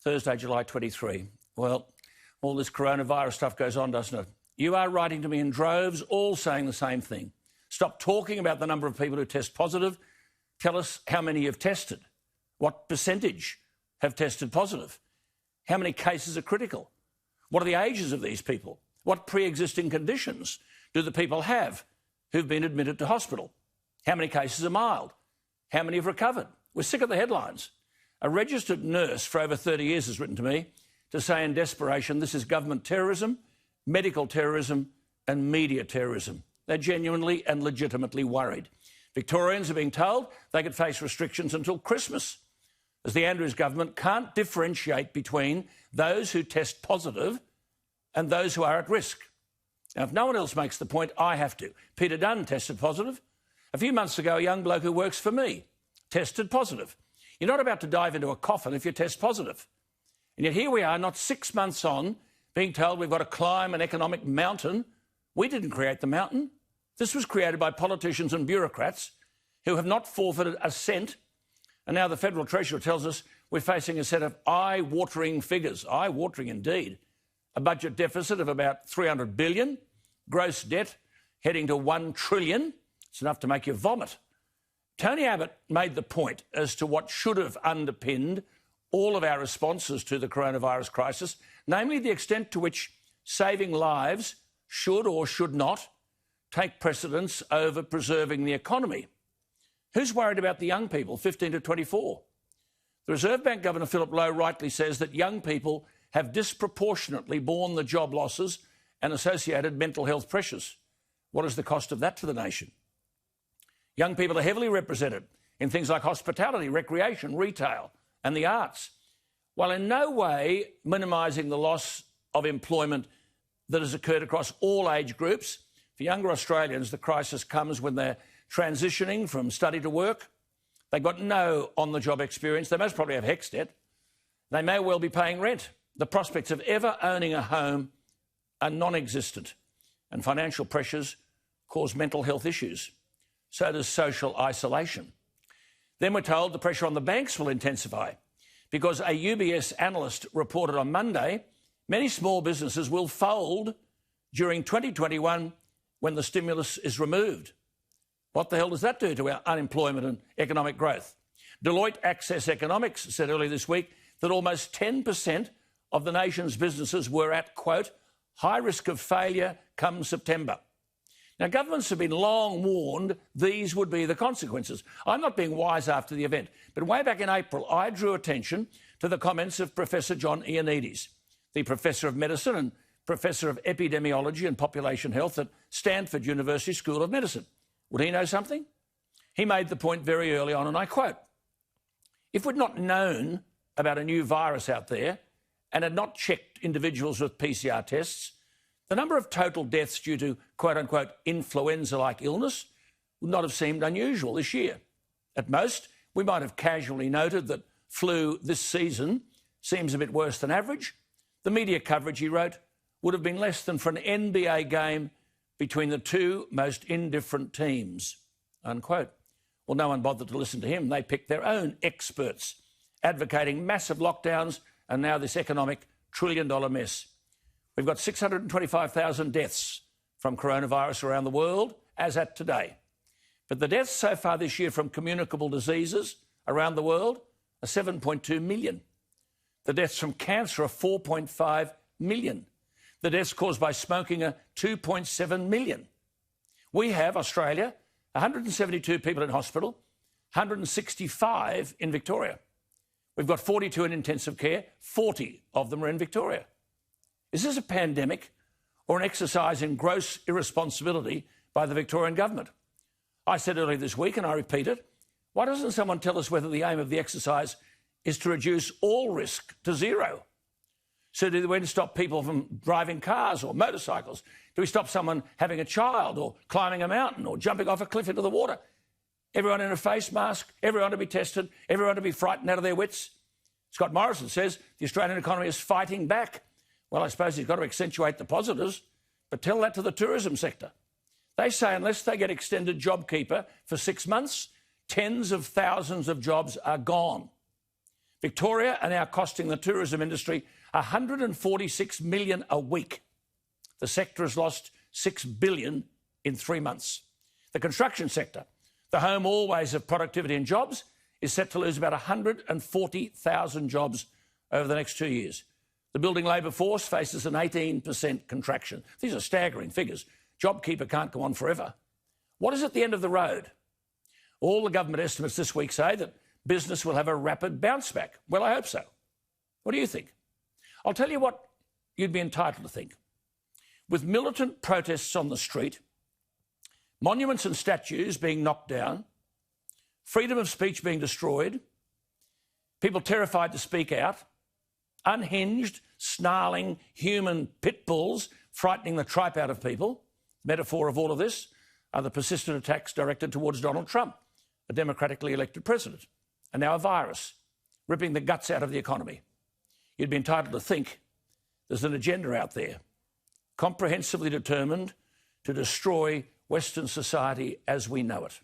Thursday, July 23. Well, all this coronavirus stuff goes on, doesn't it? You are writing to me in droves, all saying the same thing. Stop talking about the number of people who test positive. Tell us how many you've tested. What percentage have tested positive? How many cases are critical? What are the ages of these people? What pre-existing conditions do the people have who've been admitted to hospital? How many cases are mild? How many have recovered? We're sick of the headlines. A registered nurse for over 30 years has written to me to say in desperation this is government terrorism, medical terrorism and media terrorism. They're genuinely and legitimately worried. Victorians are being told they could face restrictions until Christmas, as the Andrews government can't differentiate between those who test positive and those who are at risk. Now, if no one else makes the point, I have to. Peter Dunn tested positive. A few months ago, a young bloke who works for me tested positive. You're not about to dive into a coffin if you test positive. And yet here we are, not 6 months on, being told we've got to climb an economic mountain. We didn't create the mountain. This was created by politicians and bureaucrats who have not forfeited a cent. And now the Federal Treasurer tells us we're facing a set of eye-watering figures. Eye-watering indeed. A budget deficit of about $300 billion, gross debt heading to $1 trillion. It's enough to make you vomit. Tony Abbott made the point as to what should have underpinned all of our responses to the coronavirus crisis, namely the extent to which saving lives should or should not take precedence over preserving the economy. Who's worried about the young people, 15 to 24? The Reserve Bank Governor Philip Lowe rightly says that young people have disproportionately borne the job losses and associated mental health pressures. What is the cost of that to the nation? Young people are heavily represented in things like hospitality, recreation, retail and the arts, while in no way minimising the loss of employment that has occurred across all age groups. For younger Australians, the crisis comes when they're transitioning from study to work. They've got no on-the-job experience. They most probably have HECS debt. They may well be paying rent. The prospects of ever owning a home are non-existent, and financial pressures cause mental health issues. So does social isolation. Then we're told the pressure on the banks will intensify because a UBS analyst reported on Monday many small businesses will fold during 2021 when the stimulus is removed. What the hell does that do to our unemployment and economic growth? Deloitte Access Economics said earlier this week that almost 10% of the nation's businesses were at, quote, high risk of failure come September. Now, governments have been long warned these would be the consequences. I'm not being wise after the event, but way back in April, I drew attention to the comments of Professor John Ioannidis, the Professor of Medicine and Professor of Epidemiology and Population Health at Stanford University School of Medicine. Would he know something? He made the point very early on, and I quote, if we'd not known about a new virus out there and had not checked individuals with PCR tests, the number of total deaths due to quote-unquote influenza-like illness would not have seemed unusual this year. At most, we might have casually noted that flu this season seems a bit worse than average. The media coverage, he wrote, would have been less than for an NBA game between the two most indifferent teams, unquote. Well, no one bothered to listen to him. They picked their own experts, advocating massive lockdowns and now this economic trillion-dollar mess. We've got 625,000 deaths from coronavirus around the world as at today. But the deaths so far this year from communicable diseases around the world are 7.2 million. The deaths from cancer are 4.5 million. The deaths caused by smoking are 2.7 million. We have, Australia, 172 people in hospital, 165 in Victoria. We've got 42 in intensive care, 40 of them are in Victoria. Is this a pandemic or an exercise in gross irresponsibility by the Victorian government? I said earlier this week, and I repeat it, why doesn't someone tell us whether the aim of the exercise is to reduce all risk to zero? So do we stop people from driving cars or motorcycles? Do we stop someone having a child or climbing a mountain or jumping off a cliff into the water? Everyone in a face mask, everyone to be tested, everyone to be frightened out of their wits? Scott Morrison says the Australian economy is fighting back. Well, I suppose he's got to accentuate the positives, but tell that to the tourism sector. They say unless they get extended JobKeeper for 6 months, tens of thousands of jobs are gone. Victoria are now costing the tourism industry $146 million a week. The sector has lost $6 billion in 3 months. The construction sector, the home always of productivity and jobs, is set to lose about 140,000 jobs over the next 2 years. The building labour force faces an 18% contraction. These are staggering figures. JobKeeper can't go on forever. What is at the end of the road? All the government estimates this week say that business will have a rapid bounce back. Well, I hope so. What do you think? I'll tell you what you'd be entitled to think. With militant protests on the street, monuments and statues being knocked down, freedom of speech being destroyed, people terrified to speak out, unhinged, snarling human pit bulls frightening the tripe out of people. Metaphor of all of this are the persistent attacks directed towards Donald Trump, a democratically elected president, and now a virus ripping the guts out of the economy. You'd be entitled to think there's an agenda out there, comprehensively determined to destroy Western society as we know it.